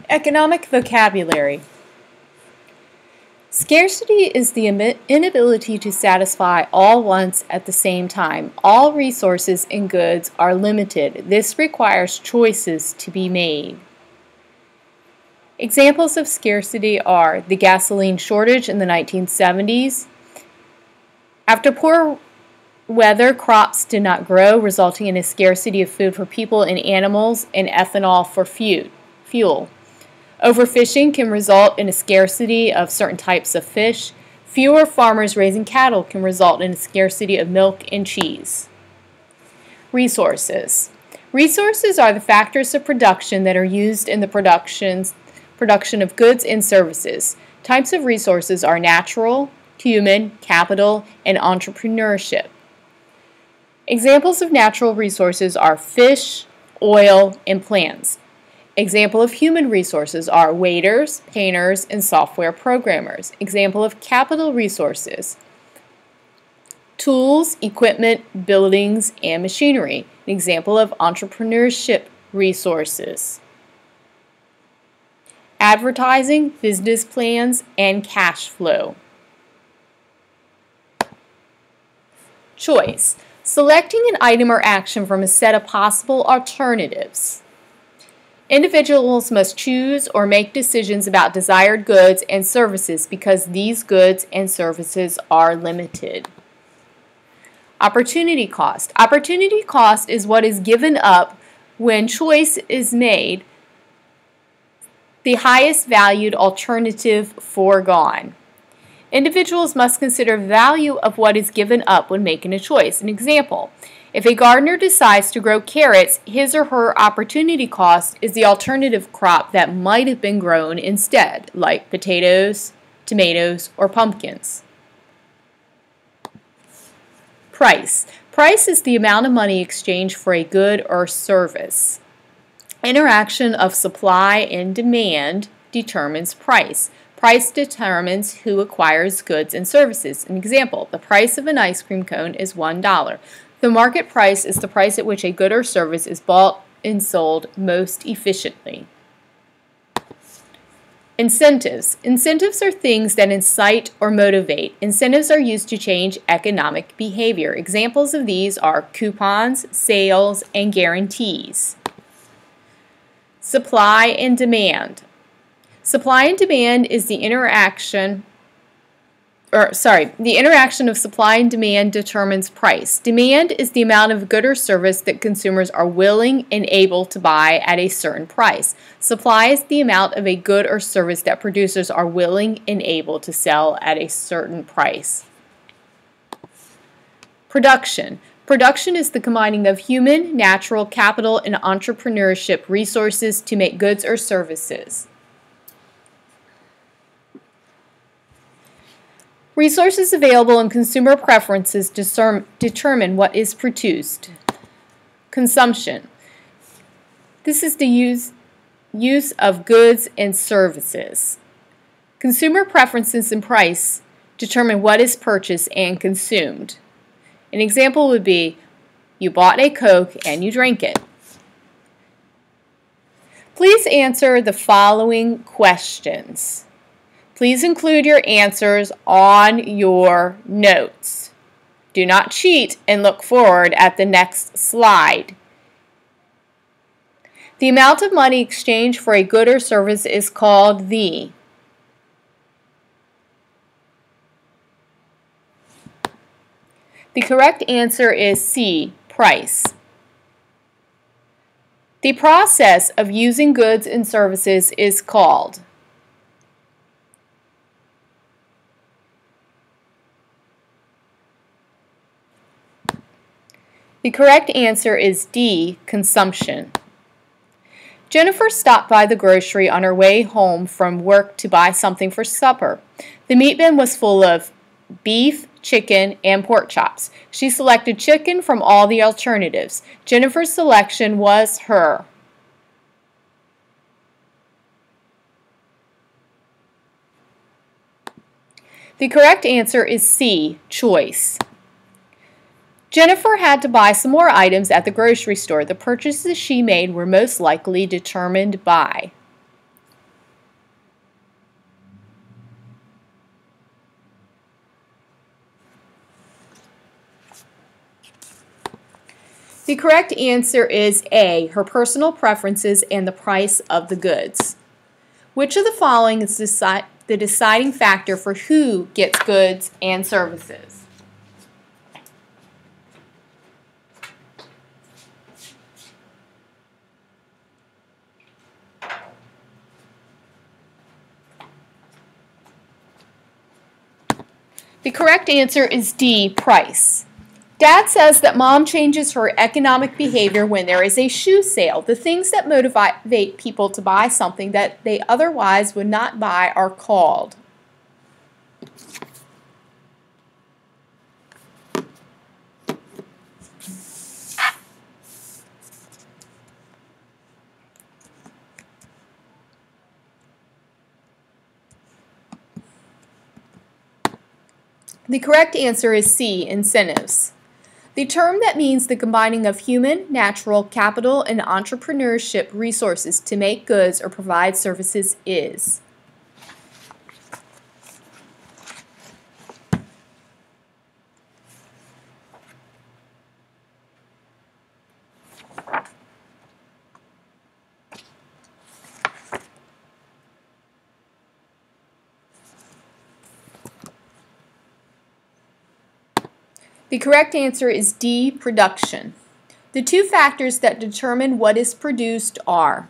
Economic vocabulary. Scarcity is the inability to satisfy all wants at the same time. All resources and goods are limited. This requires choices to be made. Examples of scarcity are the gasoline shortage in the 1970s. After poor weather, crops did not grow, resulting in a scarcity of food for people and animals, and ethanol for fuel. Overfishing can result in a scarcity of certain types of fish. Fewer farmers raising cattle can result in a scarcity of milk and cheese. Resources. Resources are the factors of production that are used in the production of goods and services. Types of resources are natural, human, capital, and entrepreneurship. Examples of natural resources are fish, oil, and plants. Example of human resources are waiters, painters, and software programmers. Example of capital resources: tools, equipment, buildings, and machinery. An example of entrepreneurship resources: advertising, business plans, and cash flow. Choice: selecting an item or action from a set of possible alternatives. Individuals must choose or make decisions about desired goods and services because these goods and services are limited. Opportunity cost. Opportunity cost is what is given up when choice is made, the highest valued alternative foregone. Individuals must consider value of what is given up when making a choice. An example: if a gardener decides to grow carrots, his or her opportunity cost is the alternative crop that might have been grown instead, like potatoes, tomatoes, or pumpkins. Price. Price is the amount of money exchanged for a good or service. Interaction of supply and demand determines price. Price determines who acquires goods and services. An example: the price of an ice cream cone is $1. The market price is the price at which a good or service is bought and sold most efficiently. Incentives. Incentives are things that incite or motivate. Incentives are used to change economic behavior. Examples of these are coupons, sales, and guarantees. Supply and demand. Supply and demand is the interaction of supply and demand determines price. Demand is the amount of good or service that consumers are willing and able to buy at a certain price. Supply is the amount of a good or service that producers are willing and able to sell at a certain price. Production. Production is the combining of human, natural, capital, and entrepreneurship resources to make goods or services. Resources available and consumer preferences determine what is produced. Consumption. This is the use of goods and services. Consumer preferences and price determine what is purchased and consumed. An example would be: you bought a Coke and you drank it. Please answer the following questions. Please include your answers on your notes. Do not cheat and look forward at the next slide. The amount of money exchanged for a good or service is called the correct answer is C, price. The process of using goods and services is called The correct answer is D, consumption. Jennifer stopped by the grocery on her way home from work to buy something for supper. The meat bin was full of beef, chicken, and pork chops. She selected chicken from all the alternatives. Jennifer's selection was her The correct answer is C, choice. Jennifer had to buy some more items at the grocery store. The purchases she made were most likely determined by The correct answer is A, her personal preferences and the price of the goods. Which of the following is the deciding factor for who gets goods and services? The correct answer is D, price. Dad says that Mom changes her economic behavior when there is a shoe sale. The things that motivate people to buy something that they otherwise would not buy are called. The correct answer is C, incentives. The term that means the combining of human, natural, capital, and entrepreneurship resources to make goods or provide services is. The correct answer is D, production. The two factors that determine what is produced are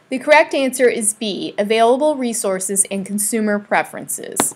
The correct answer is B, available resources and consumer preferences.